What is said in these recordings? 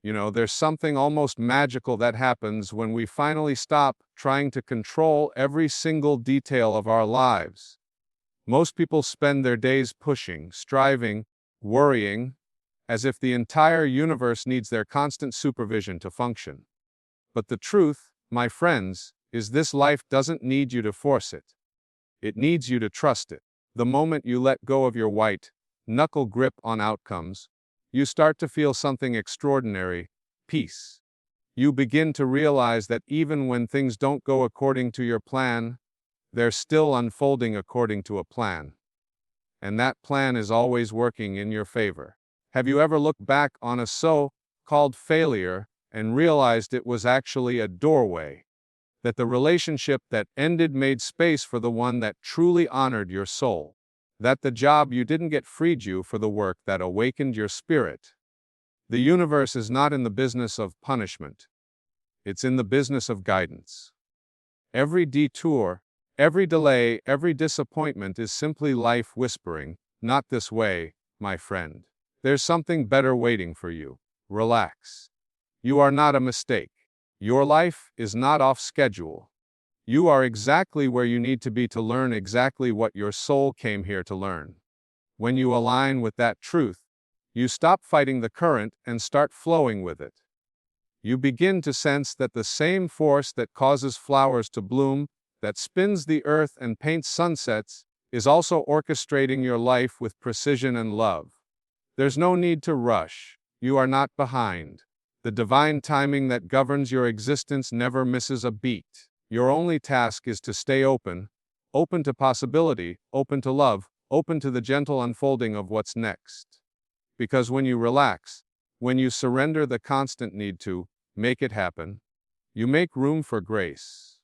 There's something almost magical that happens when we finally stop trying to control every single detail of our lives. Most people spend their days pushing, striving, worrying, as if the entire universe needs their constant supervision to function. But the truth, my friends, is this life doesn't need you to force it. It needs you to trust it. The moment you let go of your white knuckle grip on outcomes, you start to feel something extraordinary: peace. You begin to realize that even when things don't go according to your plan, they're still unfolding according to a plan. And that plan is always working in your favor. Have you ever looked back on a so-called failure and realized it was actually a doorway? That the relationship that ended made space for the one that truly honored your soul? That the job you didn't get freed you for the work that awakened your spirit? The universe is not in the business of punishment. It's in the business of guidance. Every detour, every delay, every disappointment is simply life whispering, "Not this way, my friend. There's something better waiting for you. Relax. You are not a mistake. Your life is not off schedule. You are exactly where you need to be to learn exactly what your soul came here to learn." When you align with that truth, you stop fighting the current and start flowing with it. You begin to sense that the same force that causes flowers to bloom, that spins the earth and paints sunsets, is also orchestrating your life with precision and love. There's no need to rush. You are not behind. The divine timing that governs your existence never misses a beat. Your only task is to stay open to possibility, open to love, open to the gentle unfolding of what's next. Because when you relax, when you surrender the constant need to make it happen, you make room for grace.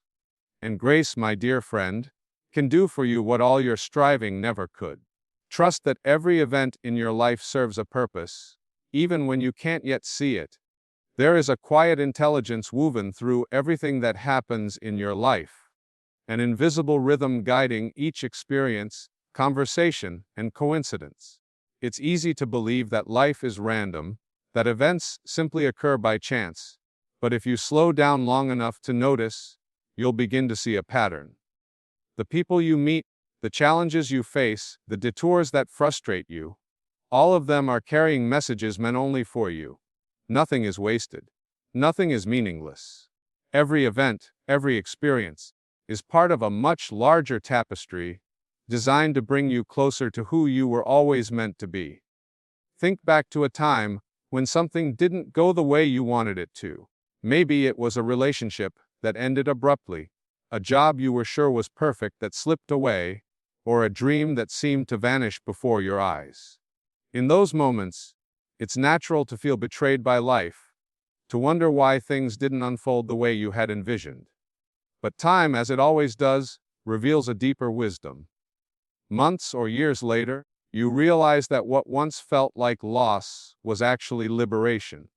And grace, my dear friend, can do for you what all your striving never could. Trust that every event in your life serves a purpose, even when you can't yet see it. There is a quiet intelligence woven through everything that happens in your life, an invisible rhythm guiding each experience, conversation, and coincidence. It's easy to believe that life is random, that events simply occur by chance, but if you slow down long enough to notice, you'll begin to see a pattern. The people you meet, the challenges you face, the detours that frustrate you, all of them are carrying messages meant only for you. Nothing is wasted. Nothing is meaningless. Every event, every experience, is part of a much larger tapestry, designed to bring you closer to who you were always meant to be. Think back to a time when something didn't go the way you wanted it to. Maybe it was a relationship that ended abruptly, a job you were sure was perfect that slipped away, or a dream that seemed to vanish before your eyes. In those moments, it's natural to feel betrayed by life, to wonder why things didn't unfold the way you had envisioned. But time, as it always does, reveals a deeper wisdom. Months or years later, you realize that what once felt like loss was actually liberation.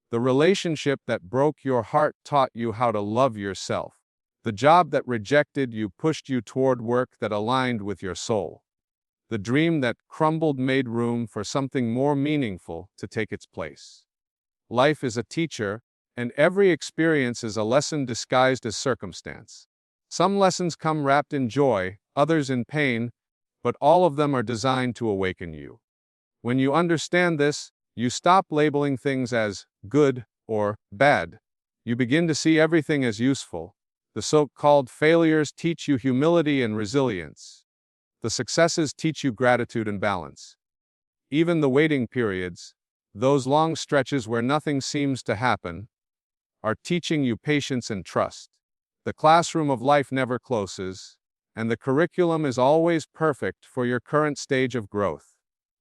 The relationship that broke your heart taught you how to love yourself. The job that rejected you pushed you toward work that aligned with your soul. The dream that crumbled made room for something more meaningful to take its place. Life is a teacher, and every experience is a lesson disguised as circumstance. Some lessons come wrapped in joy, others in pain, but all of them are designed to awaken you. When you understand this, you stop labeling things as good or bad. You begin to see everything as useful. The so-called failures teach you humility and resilience. The successes teach you gratitude and balance. Even the waiting periods, those long stretches where nothing seems to happen, are teaching you patience and trust. The classroom of life never closes, and the curriculum is always perfect for your current stage of growth.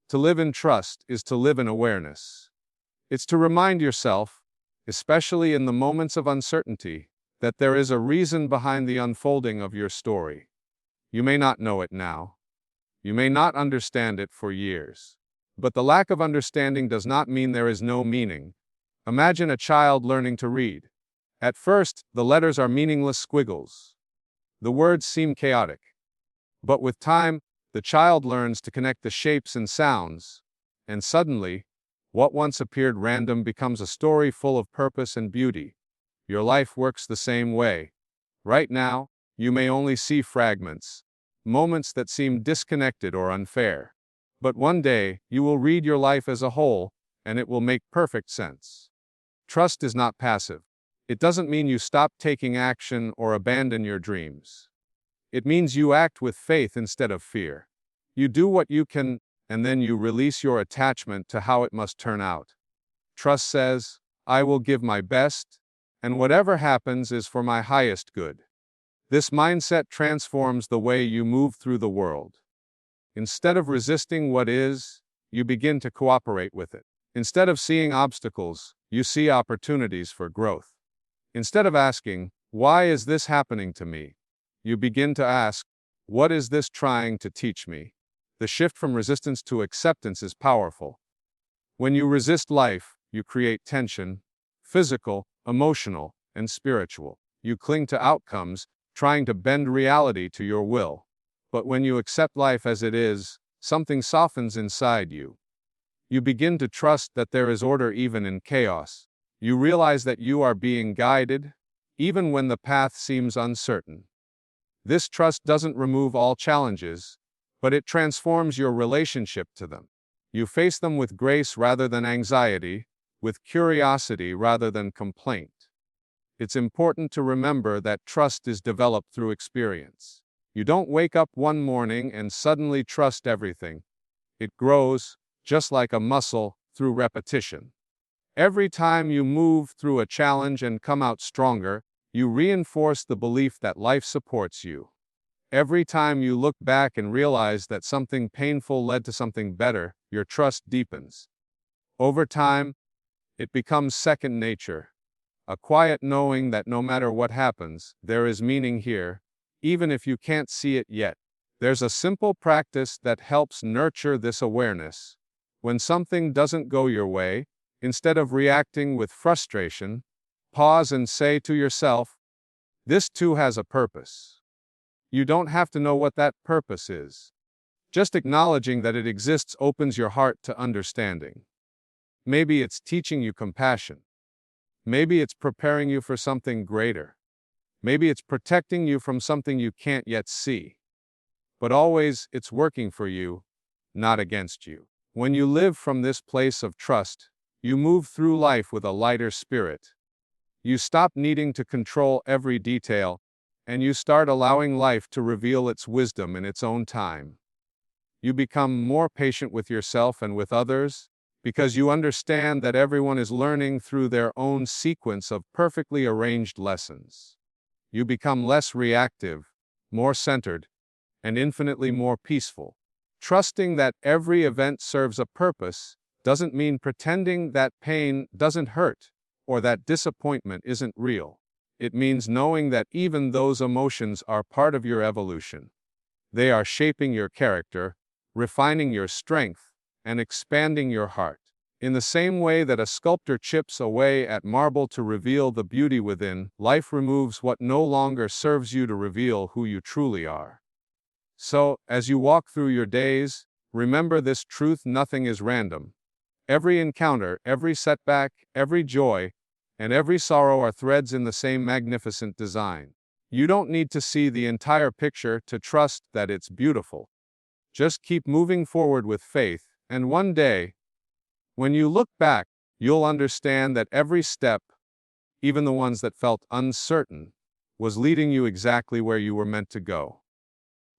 To live in trust is to live in awareness. It's to remind yourself, especially in the moments of uncertainty, that there is a reason behind the unfolding of your story. You may not know it now. You may not understand it for years. But the lack of understanding does not mean there is no meaning. Imagine a child learning to read. At first, the letters are meaningless squiggles. The words seem chaotic. But with time, the child learns to connect the shapes and sounds, and suddenly, What once appeared random becomes a story full of purpose and beauty. Your life works the same way. Right now, you may only see fragments, moments that seem disconnected or unfair. But one day, you will read your life as a whole, and it will make perfect sense. Trust is not passive. It doesn't mean you stop taking action or abandon your dreams. It means you act with faith instead of fear. You do what you can, and then you release your attachment to how it must turn out. Trust says, I will give my best, and whatever happens is for my highest good. This mindset transforms the way you move through the world. Instead of resisting what is, you begin to cooperate with it. Instead of seeing obstacles, you see opportunities for growth. Instead of asking, why is this happening to me? You begin to ask, what is this trying to teach me? The shift from resistance to acceptance is powerful. When you resist life, you create tension, physical, emotional, and spiritual. You cling to outcomes, trying to bend reality to your will. But when you accept life as it is, something softens inside you. You begin to trust that there is order even in chaos. You realize that you are being guided, even when the path seems uncertain. This trust doesn't remove all challenges, but it transforms your relationship to them. You face them with grace rather than anxiety, with curiosity rather than complaint. It's important to remember that trust is developed through experience. You don't wake up one morning and suddenly trust everything. It grows, just like a muscle, through repetition. Every time you move through a challenge and come out stronger, you reinforce the belief that life supports you. Every time you look back and realize that something painful led to something better, your trust deepens. Over time, it becomes second nature, a quiet knowing that no matter what happens, there is meaning here, even if you can't see it yet. There's a simple practice that helps nurture this awareness. When something doesn't go your way, instead of reacting with frustration, pause and say to yourself, this too has a purpose. You don't have to know what that purpose is. Just acknowledging that it exists opens your heart to understanding. Maybe it's teaching you compassion. Maybe it's preparing you for something greater. Maybe it's protecting you from something you can't yet see. But always, it's working for you, not against you. When you live from this place of trust, you move through life with a lighter spirit. You stop needing to control every detail, and you start allowing life to reveal its wisdom in its own time. You become more patient with yourself and with others, because you understand that everyone is learning through their own sequence of perfectly arranged lessons. You become less reactive, more centered, and infinitely more peaceful. Trusting that every event serves a purpose doesn't mean pretending that pain doesn't hurt or that disappointment isn't real. It means knowing that even those emotions are part of your evolution. They are shaping your character, refining your strength, and expanding your heart. In the same way that a sculptor chips away at marble to reveal the beauty within, life removes what no longer serves you to reveal who you truly are. So, as you walk through your days, remember this truth: nothing is random. Every encounter, every setback, every joy, and every sorrow are threads in the same magnificent design. You don't need to see the entire picture to trust that it's beautiful. Just keep moving forward with faith, and one day, when you look back, you'll understand that every step, even the ones that felt uncertain, was leading you exactly where you were meant to go.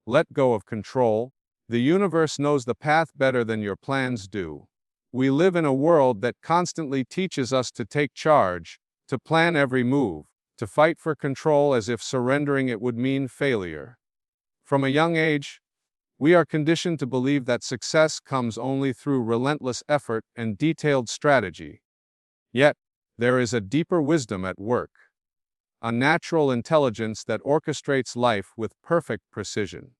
Let go of control. The universe knows the path better than your plans do. We live in a world that constantly teaches us to take charge, to plan every move, to fight for control as if surrendering it would mean failure. From a young age, we are conditioned to believe that success comes only through relentless effort and detailed strategy. Yet, there is a deeper wisdom at work, a natural intelligence that orchestrates life with perfect precision.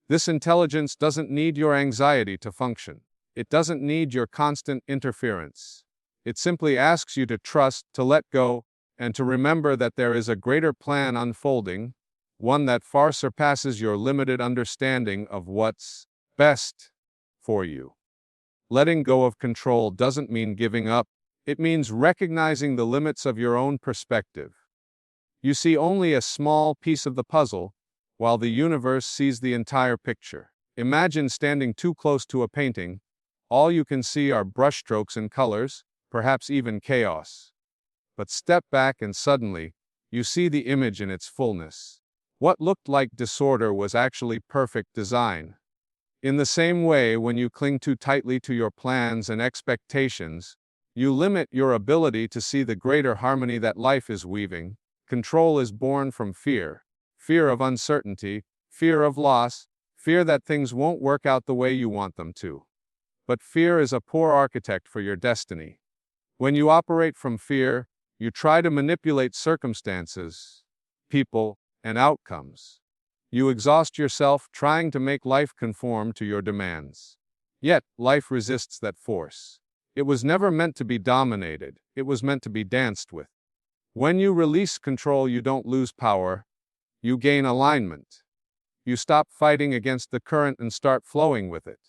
This intelligence doesn't need your anxiety to function. It doesn't need your constant interference. It simply asks you to trust, to let go, and to remember that there is a greater plan unfolding, one that far surpasses your limited understanding of what's best for you. Letting go of control doesn't mean giving up. It means recognizing the limits of your own perspective. You see only a small piece of the puzzle, while the universe sees the entire picture. Imagine standing too close to a painting. All you can see are brushstrokes and colors, perhaps even chaos. But step back and suddenly, you see the image in its fullness. What looked like disorder was actually perfect design. In the same way, when you cling too tightly to your plans and expectations, you limit your ability to see the greater harmony that life is weaving. Control is born from fear. Fear of uncertainty, fear of loss, fear that things won't work out the way you want them to. But fear is a poor architect for your destiny. When you operate from fear, you try to manipulate circumstances, people, and outcomes. You exhaust yourself trying to make life conform to your demands. Yet, life resists that force. It was never meant to be dominated, it was meant to be danced with. When you release control, you don't lose power, you gain alignment. You stop fighting against the current and start flowing with it.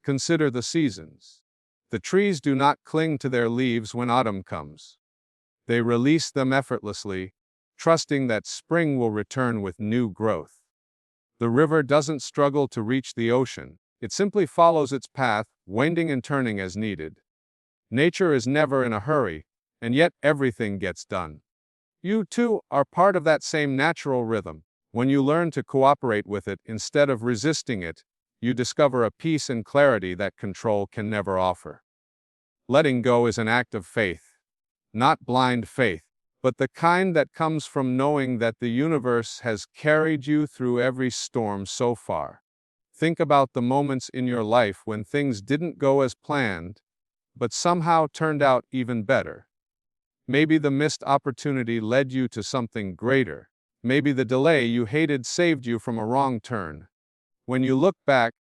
Consider the seasons. The trees do not cling to their leaves when autumn comes. They release them effortlessly, trusting that spring will return with new growth. The river doesn't struggle to reach the ocean, it simply follows its path, winding and turning as needed. Nature is never in a hurry, and yet everything gets done. You, too, are part of that same natural rhythm. When you learn to cooperate with it instead of resisting it, you discover a peace and clarity that control can never offer. Letting go is an act of faith. Not blind faith, but the kind that comes from knowing that the universe has carried you through every storm so far. Think about the moments in your life when things didn't go as planned, but somehow turned out even better. Maybe the missed opportunity led you to something greater. Maybe the delay you hated saved you from a wrong turn. When you look back,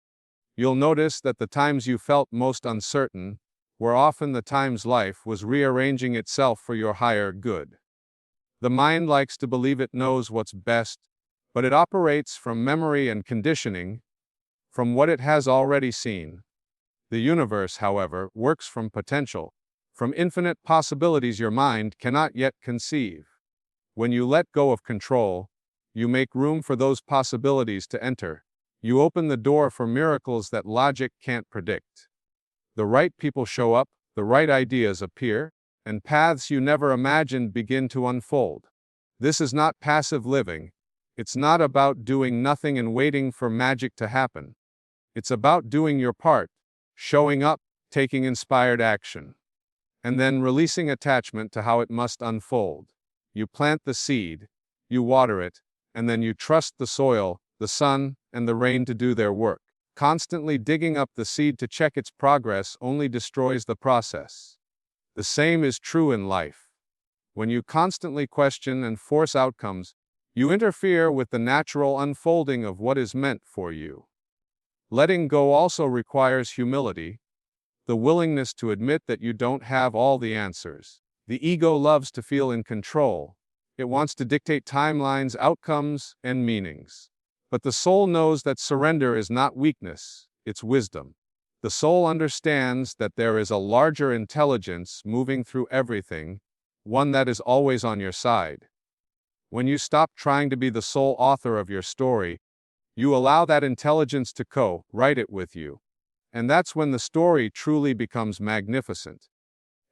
you'll notice that the times you felt most uncertain were often the times life was rearranging itself for your higher good. The mind likes to believe it knows what's best, but it operates from memory and conditioning, from what it has already seen. The universe, however, works from potential, from infinite possibilities your mind cannot yet conceive. When you let go of control, you make room for those possibilities to enter. You open the door for miracles that logic can't predict. The right people show up, the right ideas appear, and paths you never imagined begin to unfold. This is not passive living. It's not about doing nothing and waiting for magic to happen. It's about doing your part, showing up, taking inspired action, and then releasing attachment to how it must unfold. You plant the seed, you water it, and then you trust the soil, the sun, and the rain to do their work. Constantly digging up the seed to check its progress only destroys the process. The same is true in life. When you constantly question and force outcomes, you interfere with the natural unfolding of what is meant for you. Letting go also requires humility, the willingness to admit that you don't have all the answers. The ego loves to feel in control. It wants to dictate timelines, outcomes, and meanings. But the soul knows that surrender is not weakness, it's wisdom. The soul understands that there is a larger intelligence moving through everything, one that is always on your side. When you stop trying to be the sole author of your story, you allow that intelligence to co-write it with you. And that's when the story truly becomes magnificent.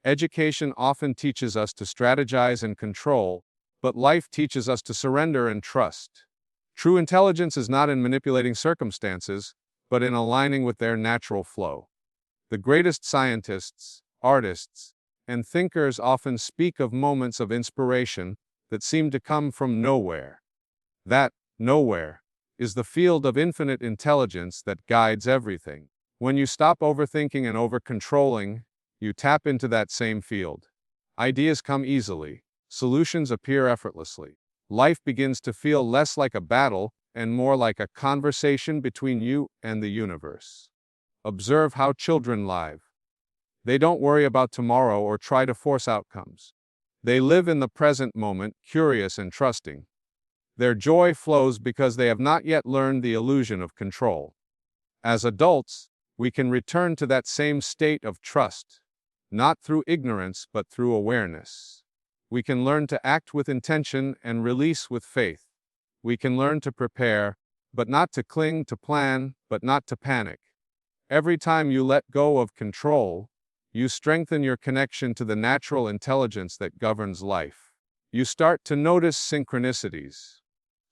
Education often teaches us to strategize and control, but life teaches us to surrender and trust. True intelligence is not in manipulating circumstances, but in aligning with their natural flow. The greatest scientists, artists, and thinkers often speak of moments of inspiration that seem to come from nowhere. That nowhere is the field of infinite intelligence that guides everything. When you stop overthinking and over-controlling, you tap into that same field. Ideas come easily. Solutions appear effortlessly. Life begins to feel less like a battle and more like a conversation between you and the universe. Observe how children live. They don't worry about tomorrow or try to force outcomes. They live in the present moment, curious and trusting. Their joy flows because they have not yet learned the illusion of control. As adults, we can return to that same state of trust, not through ignorance but through awareness. We can learn to act with intention and release with faith. We can learn to prepare, but not to cling, to plan, but not to panic. Every time you let go of control, you strengthen your connection to the natural intelligence that governs life. You start to notice synchronicities,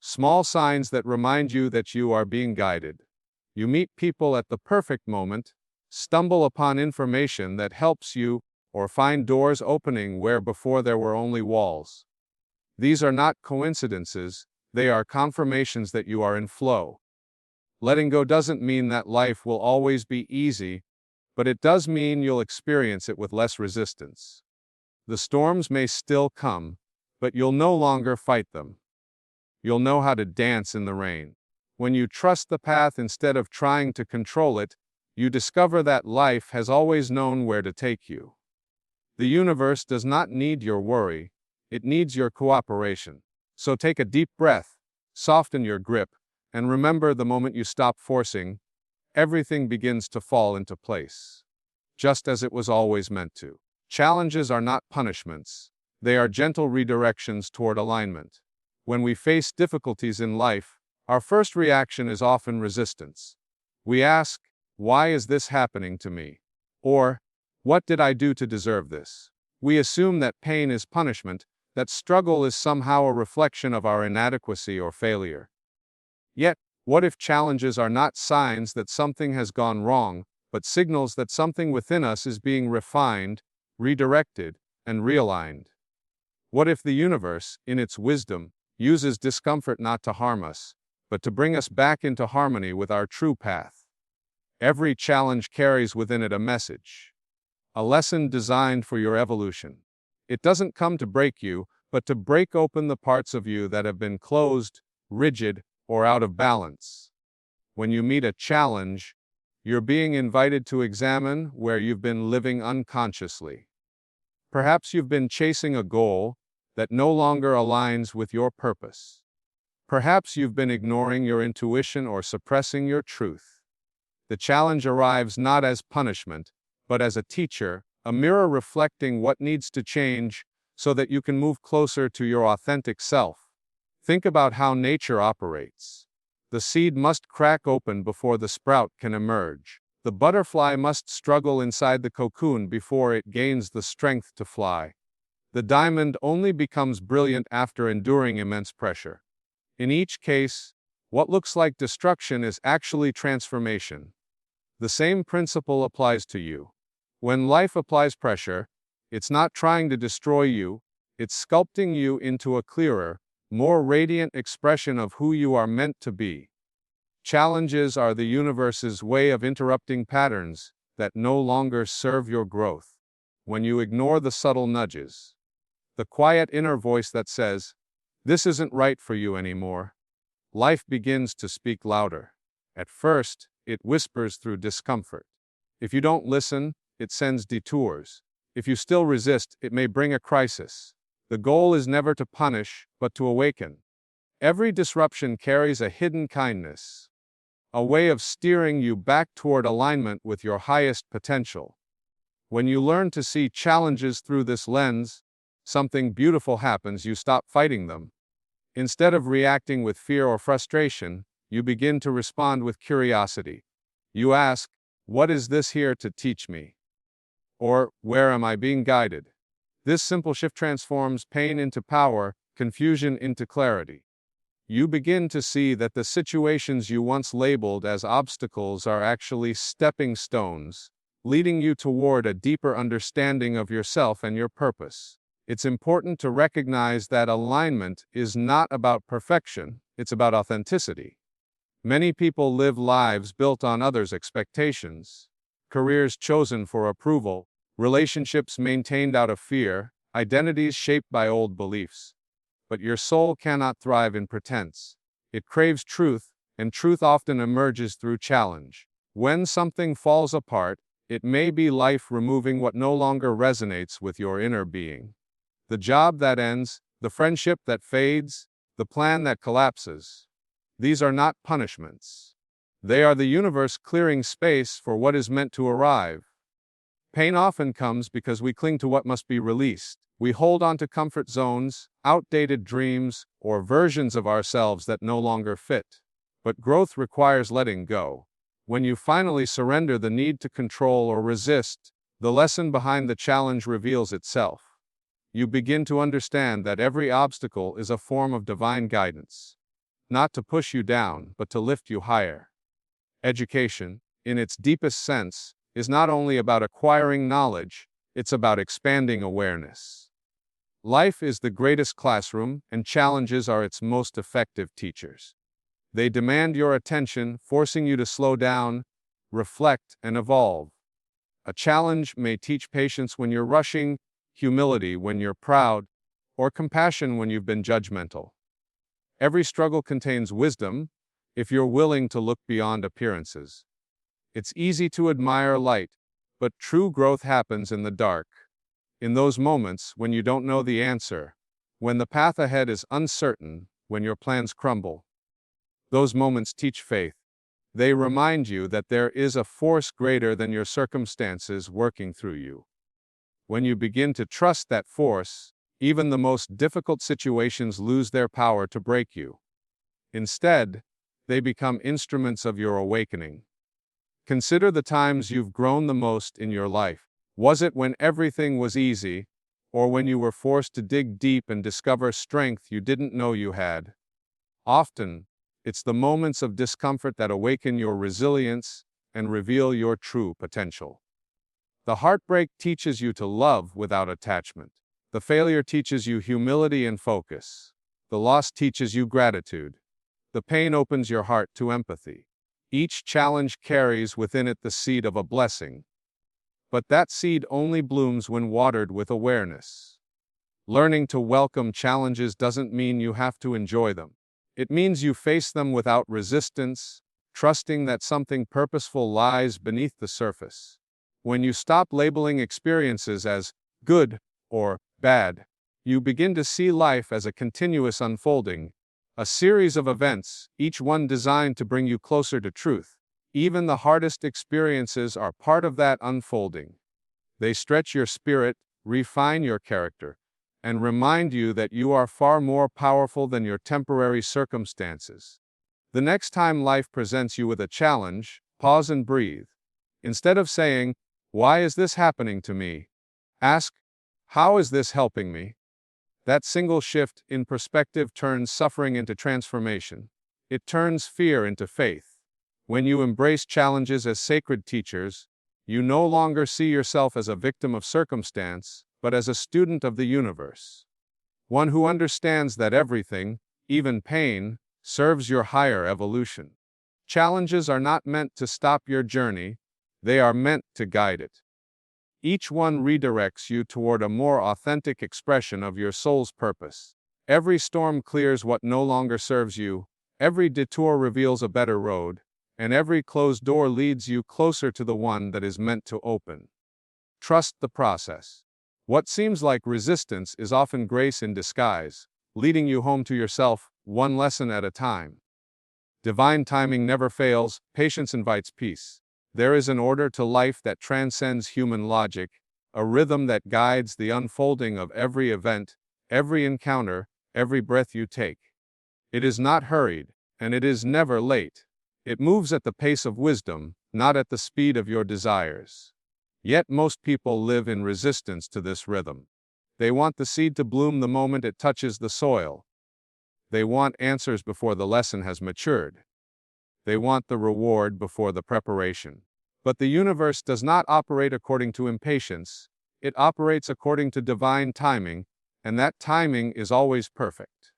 small signs that remind you that you are being guided. You meet people at the perfect moment, stumble upon information that helps you, or find doors opening where before there were only walls. These are not coincidences, they are confirmations that you are in flow. Letting go doesn't mean that life will always be easy, but it does mean you'll experience it with less resistance. The storms may still come, but you'll no longer fight them. You'll know how to dance in the rain. When you trust the path instead of trying to control it, you discover that life has always known where to take you. The universe does not need your worry, it needs your cooperation. So take a deep breath, soften your grip, and remember the moment you stop forcing, everything begins to fall into place, just as it was always meant to. Challenges are not punishments, they are gentle redirections toward alignment. When we face difficulties in life, our first reaction is often resistance. We ask, "Why is this happening to me?" Or, "What did I do to deserve this?" We assume that pain is punishment, that struggle is somehow a reflection of our inadequacy or failure. Yet, what if challenges are not signs that something has gone wrong, but signals that something within us is being refined, redirected, and realigned? What if the universe, in its wisdom, uses discomfort not to harm us, but to bring us back into harmony with our true path? Every challenge carries within it a message, a lesson designed for your evolution. It doesn't come to break you, but to break open the parts of you that have been closed, rigid, or out of balance. When you meet a challenge, you're being invited to examine where you've been living unconsciously. Perhaps you've been chasing a goal that no longer aligns with your purpose. Perhaps you've been ignoring your intuition or suppressing your truth. The challenge arrives not as punishment, but as a teacher, a mirror reflecting what needs to change so that you can move closer to your authentic self. Think about how nature operates. The seed must crack open before the sprout can emerge. The butterfly must struggle inside the cocoon before it gains the strength to fly. The diamond only becomes brilliant after enduring immense pressure. In each case, what looks like destruction is actually transformation. The same principle applies to you. When life applies pressure, it's not trying to destroy you, it's sculpting you into a clearer, more radiant expression of who you are meant to be. Challenges are the universe's way of interrupting patterns that no longer serve your growth. When you ignore the subtle nudges, the quiet inner voice that says, "This isn't right for you anymore," life begins to speak louder. At first, it whispers through discomfort. If you don't listen, it sends detours. If you still resist, it may bring a crisis. The goal is never to punish, but to awaken. Every disruption carries a hidden kindness, a way of steering you back toward alignment with your highest potential. When you learn to see challenges through this lens, something beautiful happens. You stop fighting them. Instead of reacting with fear or frustration, you begin to respond with curiosity. You ask, "What is this here to teach me?" Or, "Where am I being guided?" This simple shift transforms pain into power, confusion into clarity. You begin to see that the situations you once labeled as obstacles are actually stepping stones, leading you toward a deeper understanding of yourself and your purpose. It's important to recognize that alignment is not about perfection, it's about authenticity. Many people live lives built on others' expectations, careers chosen for approval, relationships maintained out of fear, identities shaped by old beliefs. But your soul cannot thrive in pretense. It craves truth, and truth often emerges through challenge. When something falls apart, it may be life removing what no longer resonates with your inner being. The job that ends, the friendship that fades, the plan that collapses. These are not punishments. They are the universe clearing space for what is meant to arrive. Pain often comes because we cling to what must be released. We hold on to comfort zones, outdated dreams, or versions of ourselves that no longer fit. But growth requires letting go. When you finally surrender the need to control or resist, the lesson behind the challenge reveals itself. You begin to understand that every obstacle is a form of divine guidance, not to push you down, but to lift you higher. Education, in its deepest sense, is not only about acquiring knowledge, it's about expanding awareness. Life is the greatest classroom, and challenges are its most effective teachers. They demand your attention, forcing you to slow down, reflect, and evolve. A challenge may teach patience when you're rushing, humility when you're proud, or compassion when you've been judgmental. Every struggle contains wisdom, if you're willing to look beyond appearances. It's easy to admire light, but true growth happens in the dark. In those moments when you don't know the answer, when the path ahead is uncertain, when your plans crumble. Those moments teach faith. They remind you that there is a force greater than your circumstances working through you. When you begin to trust that force, even the most difficult situations lose their power to break you. Instead, they become instruments of your awakening. Consider the times you've grown the most in your life. Was it when everything was easy, or when you were forced to dig deep and discover strength you didn't know you had? Often, it's the moments of discomfort that awaken your resilience and reveal your true potential. The heartbreak teaches you to love without attachment. The failure teaches you humility and focus. The loss teaches you gratitude. The pain opens your heart to empathy. Each challenge carries within it the seed of a blessing. But that seed only blooms when watered with awareness. Learning to welcome challenges doesn't mean you have to enjoy them. It means you face them without resistance, trusting that something purposeful lies beneath the surface. When you stop labeling experiences as good or bad, you begin to see life as a continuous unfolding, a series of events, each one designed to bring you closer to truth. Even the hardest experiences are part of that unfolding. They stretch your spirit, refine your character, and remind you that you are far more powerful than your temporary circumstances. The next time life presents you with a challenge, pause and breathe. Instead of saying, "Why is this happening to me?" ask, "How is this helping me?" That single shift in perspective turns suffering into transformation. It turns fear into faith. When you embrace challenges as sacred teachers, you no longer see yourself as a victim of circumstance, but as a student of the universe. One who understands that everything, even pain, serves your higher evolution. Challenges are not meant to stop your journey, they are meant to guide it. Each one redirects you toward a more authentic expression of your soul's purpose. Every storm clears what no longer serves you, every detour reveals a better road, and every closed door leads you closer to the one that is meant to open. Trust the process. What seems like resistance is often grace in disguise, leading you home to yourself, one lesson at a time. Divine timing never fails, patience invites peace. There is an order to life that transcends human logic, a rhythm that guides the unfolding of every event, every encounter, every breath you take. It is not hurried, and it is never late. It moves at the pace of wisdom, not at the speed of your desires. Yet most people live in resistance to this rhythm. They want the seed to bloom the moment it touches the soil. They want answers before the lesson has matured. They want the reward before the preparation. But the universe does not operate according to impatience, it operates according to divine timing, and that timing is always perfect.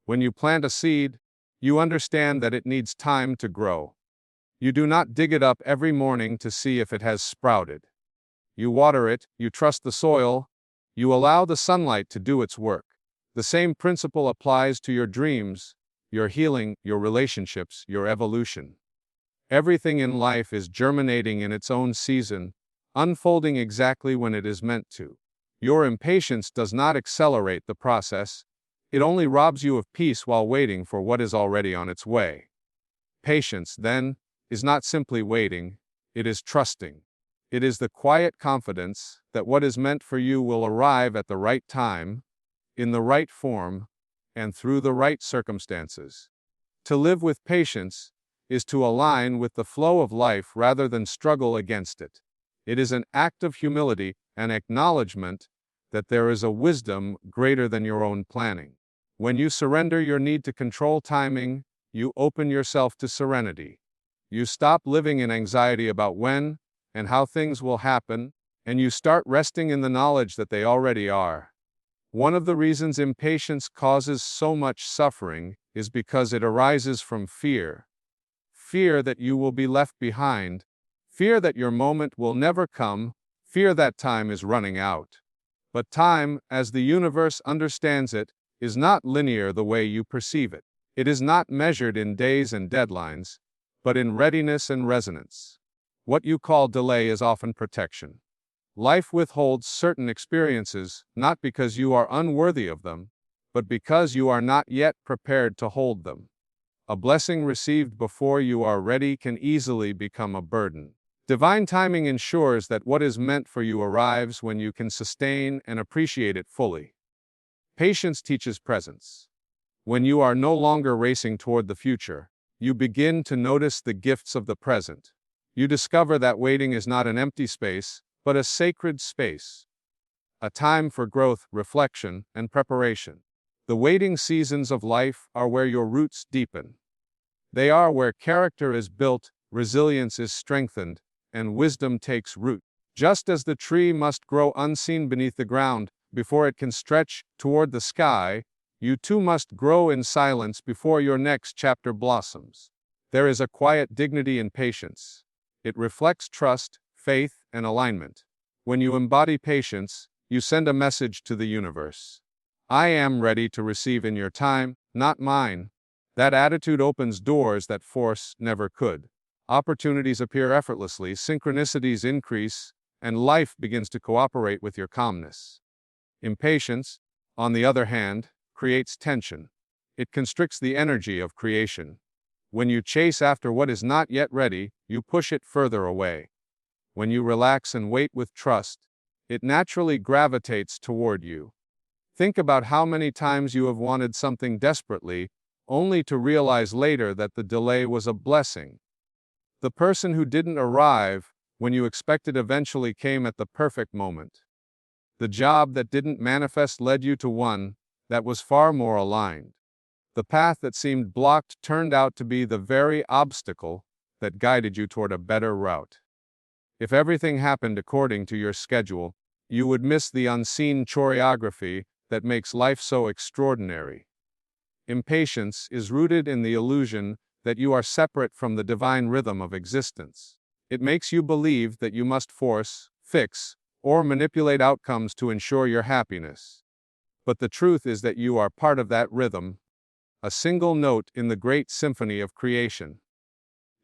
When you plant a seed, you understand that it needs time to grow. You do not dig it up every morning to see if it has sprouted. You water it, you trust the soil, you allow the sunlight to do its work. The same principle applies to your dreams, your healing, your relationships, your evolution. Everything in life is germinating in its own season, unfolding exactly when it is meant to. Your impatience does not accelerate the process, it only robs you of peace while waiting for what is already on its way. Patience, then, is not simply waiting, it is trusting. It is the quiet confidence that what is meant for you will arrive at the right time, in the right form, and through the right circumstances. To live with patience is to align with the flow of life rather than struggle against it. It is an act of humility and acknowledgement that there is a wisdom greater than your own planning. When you surrender your need to control timing, you open yourself to serenity. You stop living in anxiety about when and how things will happen, and you start resting in the knowledge that they already are. One of the reasons impatience causes so much suffering is because it arises from fear. Fear that you will be left behind, fear that your moment will never come, fear that time is running out. But time, as the universe understands it, is not linear the way you perceive it. It is not measured in days and deadlines, but in readiness and resonance. What you call delay is often protection. Life withholds certain experiences, not because you are unworthy of them, but because you are not yet prepared to hold them. A blessing received before you are ready can easily become a burden. Divine timing ensures that what is meant for you arrives when you can sustain and appreciate it fully. Patience teaches presence. When you are no longer racing toward the future, you begin to notice the gifts of the present. You discover that waiting is not an empty space, but a sacred space. A time for growth, reflection, and preparation. The waiting seasons of life are where your roots deepen. They are where character is built, resilience is strengthened, and wisdom takes root. Just as the tree must grow unseen beneath the ground before it can stretch toward the sky, you too must grow in silence before your next chapter blossoms. There is a quiet dignity in patience. It reflects trust, faith, and alignment. When you embody patience, you send a message to the universe. I am ready to receive in your time, not mine. That attitude opens doors that force never could. Opportunities appear effortlessly, synchronicities increase, and life begins to cooperate with your calmness. Impatience, on the other hand, creates tension. It constricts the energy of creation. When you chase after what is not yet ready, you push it further away. When you relax and wait with trust, it naturally gravitates toward you. Think about how many times you have wanted something desperately, only to realize later that the delay was a blessing. The person who didn't arrive when you expected eventually came at the perfect moment. The job that didn't manifest led you to one that was far more aligned. The path that seemed blocked turned out to be the very obstacle that guided you toward a better route. If everything happened according to your schedule, you would miss the unseen choreography that makes life so extraordinary. Impatience is rooted in the illusion that you are separate from the divine rhythm of existence. It makes you believe that you must force, fix, or manipulate outcomes to ensure your happiness. But the truth is that you are part of that rhythm, a single note in the great symphony of creation.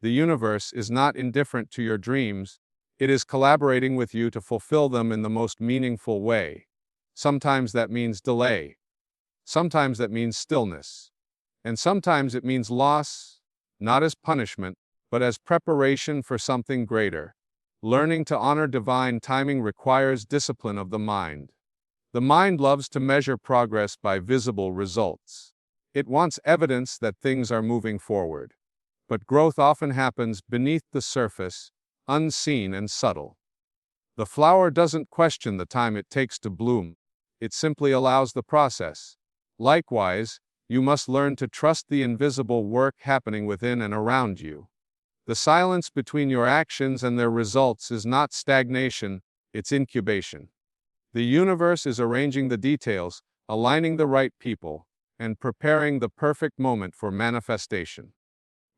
The universe is not indifferent to your dreams, it is collaborating with you to fulfill them in the most meaningful way. Sometimes that means delay. Sometimes that means stillness. And sometimes it means loss, not as punishment, but as preparation for something greater. Learning to honor divine timing requires discipline of the mind. The mind loves to measure progress by visible results. It wants evidence that things are moving forward. But growth often happens beneath the surface, unseen and subtle. The flower doesn't question the time it takes to bloom. It simply allows the process. Likewise, you must learn to trust the invisible work happening within and around you. The silence between your actions and their results is not stagnation, it's incubation. The universe is arranging the details, aligning the right people, and preparing the perfect moment for manifestation.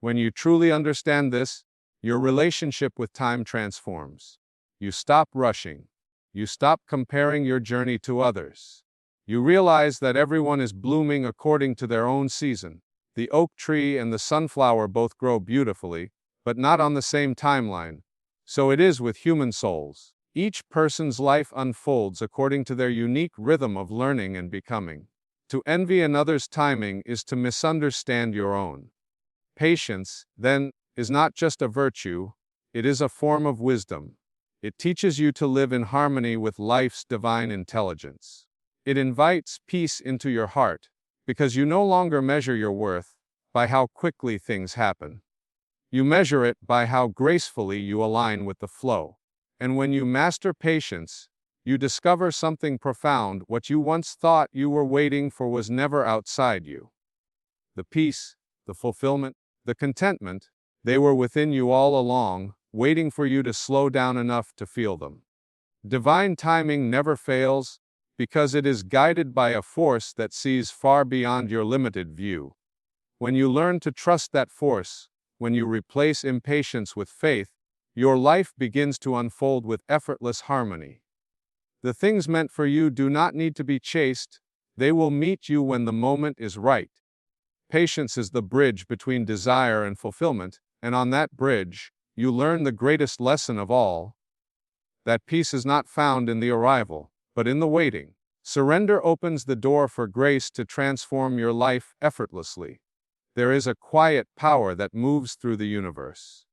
When you truly understand this, your relationship with time transforms. You stop rushing. You stop comparing your journey to others. You realize that everyone is blooming according to their own season. The oak tree and the sunflower both grow beautifully, but not on the same timeline. So it is with human souls. Each person's life unfolds according to their unique rhythm of learning and becoming. To envy another's timing is to misunderstand your own. Patience, then, is not just a virtue, it is a form of wisdom. It teaches you to live in harmony with life's divine intelligence. It invites peace into your heart, because you no longer measure your worth by how quickly things happen. You measure it by how gracefully you align with the flow. And when you master patience, you discover something profound. What you once thought you were waiting for was never outside you. The peace, the fulfillment, the contentment, they were within you all along, waiting for you to slow down enough to feel them. Divine timing never fails, because it is guided by a force that sees far beyond your limited view. When you learn to trust that force, when you replace impatience with faith, your life begins to unfold with effortless harmony. The things meant for you do not need to be chased, they will meet you when the moment is right. Patience is the bridge between desire and fulfillment, and on that bridge, you learn the greatest lesson of all. That peace is not found in the arrival, but in the waiting. Surrender opens the door for grace to transform your life effortlessly. There is a quiet power that moves through the universe.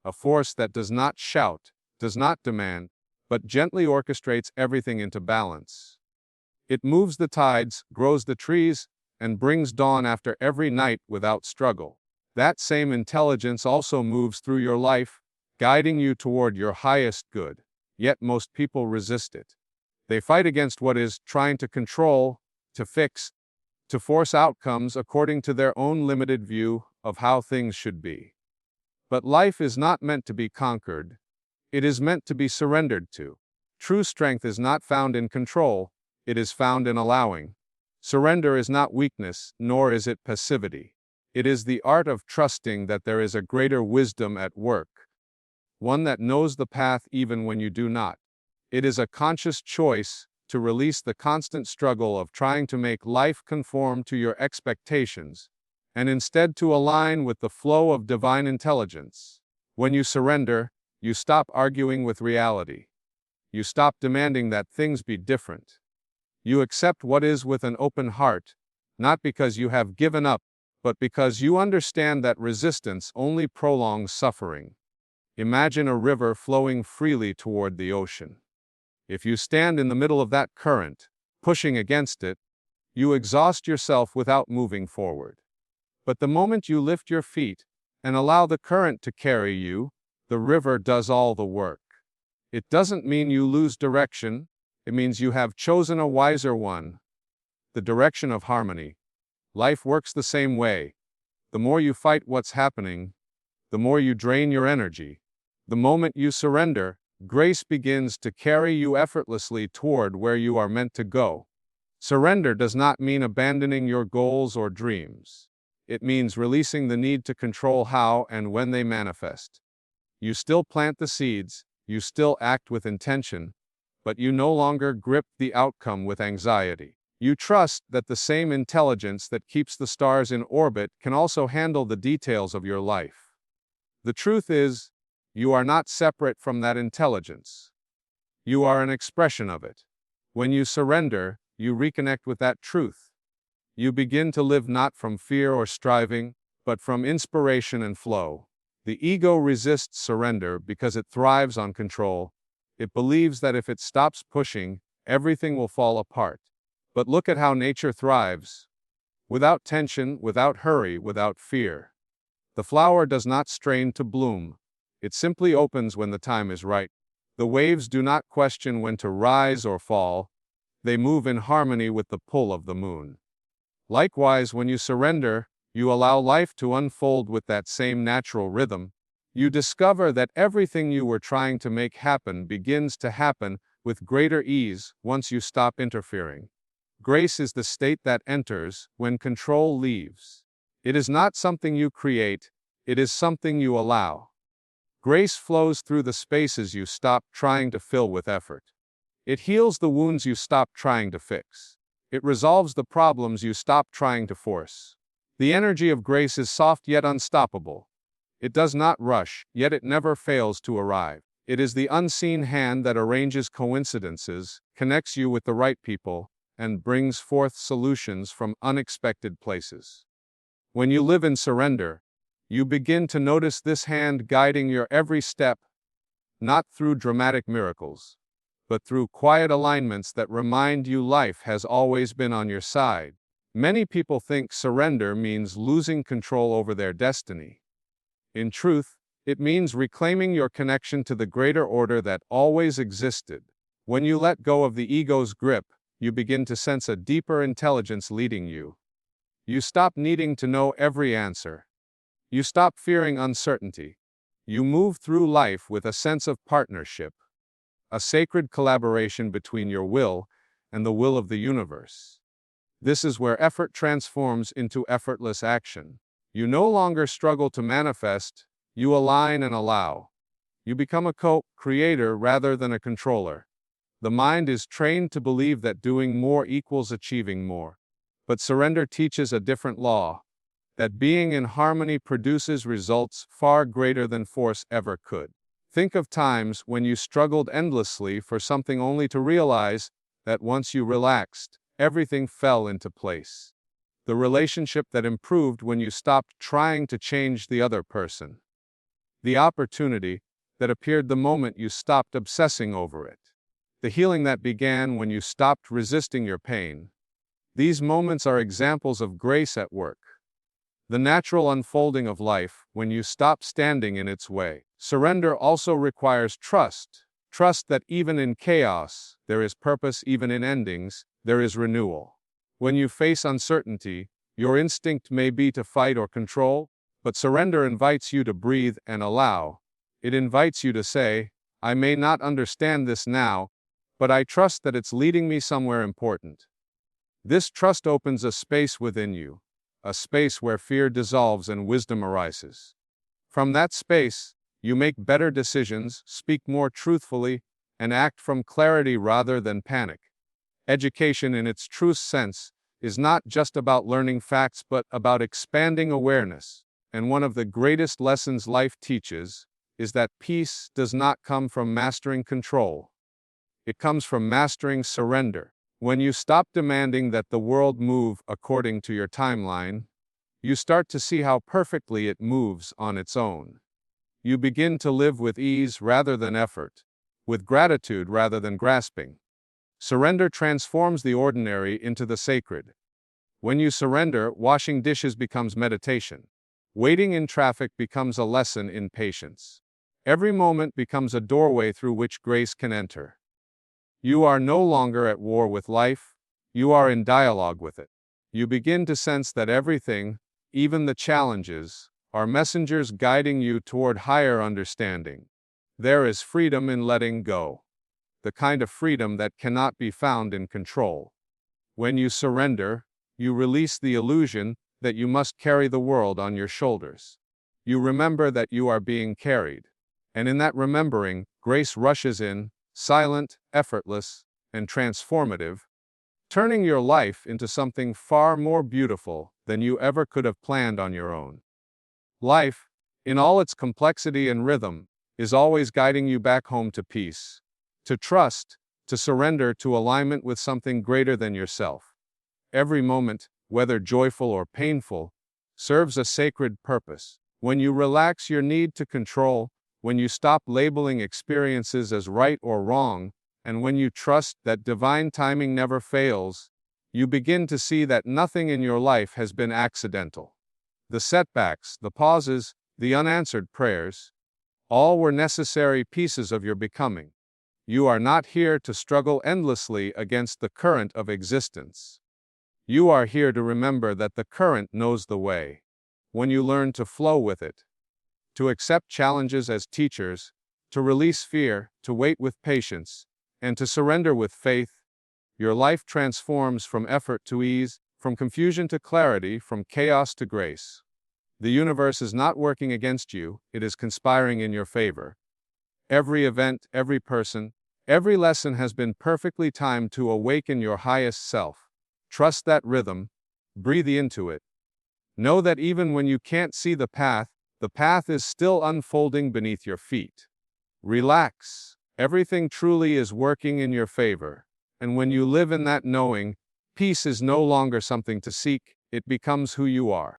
A force that does not shout, does not demand, but gently orchestrates everything into balance. It moves the tides, grows the trees, and brings dawn after every night without struggle. That same intelligence also moves through your life, guiding you toward your highest good. Yet most people resist it. They fight against what is, trying to control, to fix, to force outcomes according to their own limited view of how things should be. But life is not meant to be conquered. It is meant to be surrendered to. True strength is not found in control, it is found in allowing. Surrender is not weakness, nor is it passivity. It is the art of trusting that there is a greater wisdom at work, one that knows the path even when you do not. It is a conscious choice to release the constant struggle of trying to make life conform to your expectations, and instead to align with the flow of divine intelligence. When you surrender, you stop arguing with reality. You stop demanding that things be different. You accept what is with an open heart, not because you have given up, but because you understand that resistance only prolongs suffering. Imagine a river flowing freely toward the ocean. If you stand in the middle of that current, pushing against it, you exhaust yourself without moving forward. But the moment you lift your feet and allow the current to carry you, the river does all the work. It doesn't mean you lose direction, it means you have chosen a wiser one. The direction of harmony. Life works the same way. The more you fight what's happening, the more you drain your energy. The moment you surrender, grace begins to carry you effortlessly toward where you are meant to go. Surrender does not mean abandoning your goals or dreams. It means releasing the need to control how and when they manifest. You still plant the seeds, you still act with intention, but you no longer grip the outcome with anxiety. You trust that the same intelligence that keeps the stars in orbit can also handle the details of your life. The truth is, you are not separate from that intelligence. You are an expression of it. When you surrender, you reconnect with that truth. You begin to live not from fear or striving, but from inspiration and flow. The ego resists surrender because it thrives on control. It believes that if it stops pushing, everything will fall apart. But look at how nature thrives. Without tension, without hurry, without fear. The flower does not strain to bloom. It simply opens when the time is right. The waves do not question when to rise or fall. They move in harmony with the pull of the moon. Likewise, when you surrender, you allow life to unfold with that same natural rhythm. You discover that everything you were trying to make happen begins to happen with greater ease once you stop interfering. Grace is the state that enters when control leaves. It is not something you create, it is something you allow. Grace flows through the spaces you stop trying to fill with effort. It heals the wounds you stop trying to fix. It resolves the problems you stop trying to force. The energy of grace is soft yet unstoppable. It does not rush, yet it never fails to arrive. It is the unseen hand that arranges coincidences, connects you with the right people, and brings forth solutions from unexpected places. When you live in surrender, You begin to notice this hand guiding your every step, not through dramatic miracles, but through quiet alignments that remind you life has always been on your side. Many people think surrender means losing control over their destiny. In truth, it means reclaiming your connection to the greater order that always existed. When you let go of the ego's grip, you begin to sense a deeper intelligence leading you. You stop needing to know every answer. You stop fearing uncertainty. You move through life with a sense of partnership, a sacred collaboration between your will and the will of the universe. This is where effort transforms into effortless action. You no longer struggle to manifest, you align and allow. You become a co-creator rather than a controller. The mind is trained to believe that doing more equals achieving more. But surrender teaches a different law, that being in harmony produces results far greater than force ever could. Think of times when you struggled endlessly for something only to realize that once you relaxed, everything fell into place. The relationship that improved when you stopped trying to change the other person. The opportunity that appeared the moment you stopped obsessing over it. The healing that began when you stopped resisting your pain. These moments are examples of grace at work. The natural unfolding of life when you stop standing in its way. Surrender also requires trust. Trust that even in chaos, there is purpose, even in endings, there is renewal. When you face uncertainty, your instinct may be to fight or control, but surrender invites you to breathe and allow. It invites you to say, I may not understand this now, but I trust that it's leading me somewhere important. This trust opens a space within you, a space where fear dissolves and wisdom arises. From that space, you make better decisions, speak more truthfully, and act from clarity rather than panic. Education in its truest sense is not just about learning facts but about expanding awareness. And one of the greatest lessons life teaches is that peace does not come from mastering control. It comes from mastering surrender. When you stop demanding that the world move according to your timeline, you start to see how perfectly it moves on its own. You begin to live with ease rather than effort, with gratitude rather than grasping. Surrender transforms the ordinary into the sacred. When you surrender, washing dishes becomes meditation. Waiting in traffic becomes a lesson in patience. Every moment becomes a doorway through which grace can enter. You are no longer at war with life, you are in dialogue with it. You begin to sense that everything, even the challenges, are messengers guiding you toward higher understanding. There is freedom in letting go, the kind of freedom that cannot be found in control. When you surrender, you release the illusion that you must carry the world on your shoulders. You remember that you are being carried, and in that remembering, grace rushes in, silent, effortless, and transformative, turning your life into something far more beautiful than you ever could have planned on your own. Life, in all its complexity and rhythm, is always guiding you back home to peace, to trust, to surrender, to alignment with something greater than yourself. Every moment, whether joyful or painful, serves a sacred purpose. When you relax your need to control, when you stop labeling experiences as right or wrong, and when you trust that divine timing never fails, you begin to see that nothing in your life has been accidental. The setbacks, the pauses, the unanswered prayers, all were necessary pieces of your becoming. You are not here to struggle endlessly against the current of existence. You are here to remember that the current knows the way. When you learn to flow with it, to accept challenges as teachers, to release fear, to wait with patience, and to surrender with faith, your life transforms from effort to ease, from confusion to clarity, from chaos to grace. The universe is not working against you, it is conspiring in your favor. Every event, every person, every lesson has been perfectly timed to awaken your highest self. Trust that rhythm, breathe into it. Know that even when you can't see the path is still unfolding beneath your feet. Relax. Everything truly is working in your favor. And when you live in that knowing, peace is no longer something to seek, it becomes who you are.